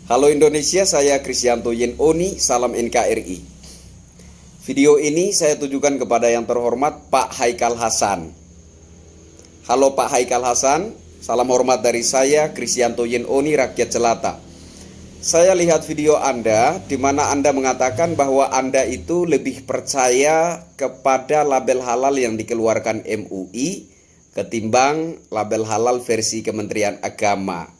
Halo Indonesia, saya Krisyanto Yen Oni, salam NKRI. Video ini saya tujukan kepada yang terhormat Pak Haikal Hasan. Halo Pak Haikal Hasan, salam hormat dari saya Krisyanto Yen Oni, rakyat jelata. Saya lihat video Anda di mana Anda mengatakan bahwa Anda itu lebih percaya kepada label halal yang dikeluarkan MUI ketimbang label halal versi Kementerian Agama.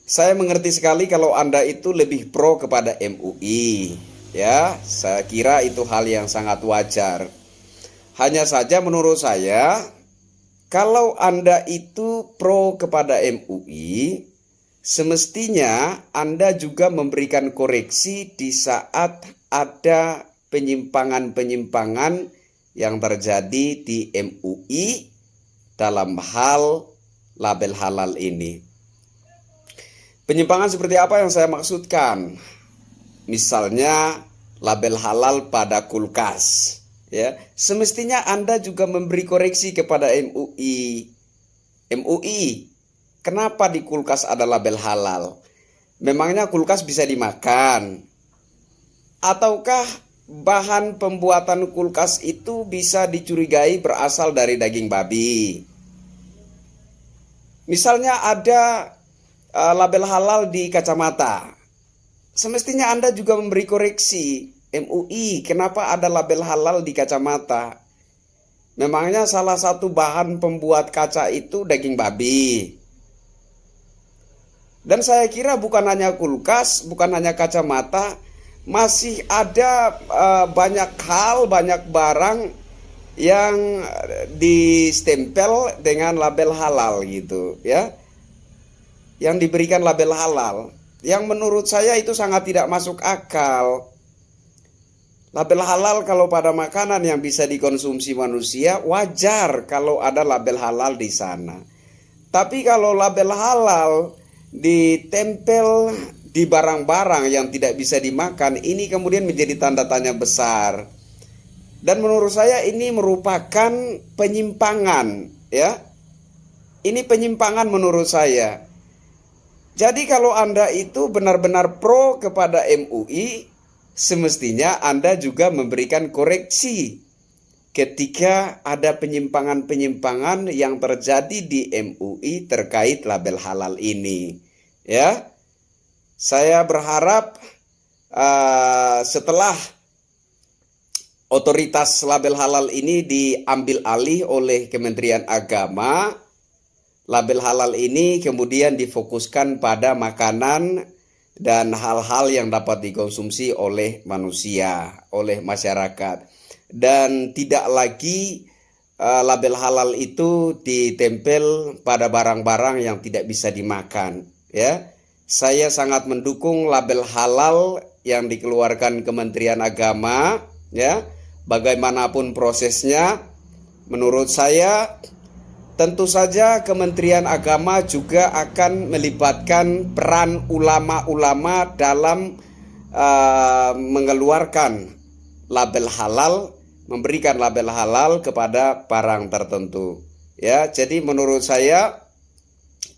Saya mengerti sekali kalau Anda itu lebih pro kepada MUI. Ya, saya kira itu hal yang sangat wajar. Hanya saja menurut saya, kalau Anda itu pro kepada MUI, semestinya Anda juga memberikan koreksi di saat ada penyimpangan-penyimpangan yang terjadi di MUI dalam hal label halal ini. Penyimpangan seperti apa yang saya maksudkan? Misalnya label halal pada kulkas, ya. Semestinya Anda juga memberi koreksi kepada MUI. MUI, kenapa di kulkas ada label halal? Memangnya kulkas bisa dimakan? Ataukah bahan pembuatan kulkas itu bisa dicurigai berasal dari daging babi? Misalnya ada label halal di kacamata. Semestinya Anda juga memberi koreksi. MUI, kenapa ada label halal di kacamata? Memangnya salah satu bahan pembuat kaca itu daging babi. Dan saya kira bukan hanya kulkas, bukan hanya kacamata, masih ada banyak hal, banyak barang yang distempel dengan label halal gitu, ya. Yang diberikan label halal, yang menurut saya itu sangat tidak masuk akal. Label halal kalau pada makanan yang bisa dikonsumsi manusia, wajar kalau ada label halal di sana. Tapi kalau label halal ditempel di barang-barang yang tidak bisa dimakan, ini kemudian menjadi tanda tanya besar. Dan menurut saya ini merupakan penyimpangan, ya. Ini penyimpangan menurut saya. Jadi kalau Anda itu benar-benar pro kepada MUI, semestinya Anda juga memberikan koreksi ketika ada penyimpangan-penyimpangan yang terjadi di MUI terkait label halal ini. Ya, saya berharap setelah otoritas label halal ini diambil alih oleh Kementerian Agama, label halal ini kemudian difokuskan pada makanan dan hal-hal yang dapat dikonsumsi oleh manusia, oleh masyarakat. Dan tidak lagi label halal itu ditempel pada barang-barang yang tidak bisa dimakan. Ya, saya sangat mendukung label halal yang dikeluarkan Kementerian Agama. Ya, bagaimanapun prosesnya, menurut saya tentu saja Kementerian Agama juga akan melibatkan peran ulama-ulama dalam mengeluarkan label halal, memberikan label halal kepada barang tertentu. Ya, jadi menurut saya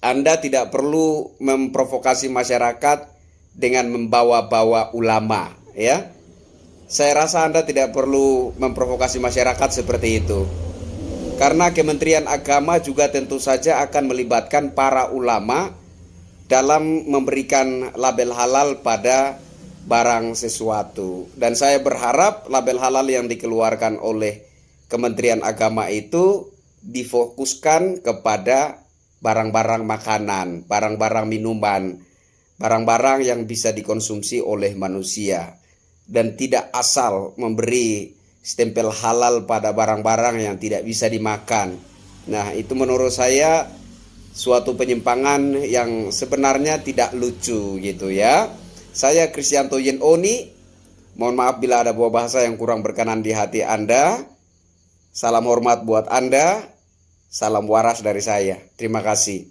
Anda tidak perlu memprovokasi masyarakat dengan membawa-bawa ulama, ya. Saya rasa Anda tidak perlu memprovokasi masyarakat seperti itu. Karena Kementerian Agama juga tentu saja akan melibatkan para ulama dalam memberikan label halal pada barang sesuatu. Dan saya berharap label halal yang dikeluarkan oleh Kementerian Agama itu difokuskan kepada barang-barang makanan, barang-barang minuman, barang-barang yang bisa dikonsumsi oleh manusia. Dan tidak asal memberi stempel halal pada barang-barang yang tidak bisa dimakan. Nah, itu menurut saya suatu penyimpangan yang sebenarnya tidak lucu gitu ya. Saya Krisyanto Yen Oni. Mohon maaf bila ada buah bahasa yang kurang berkenan di hati Anda. Salam hormat buat Anda. Salam waras dari saya. Terima kasih.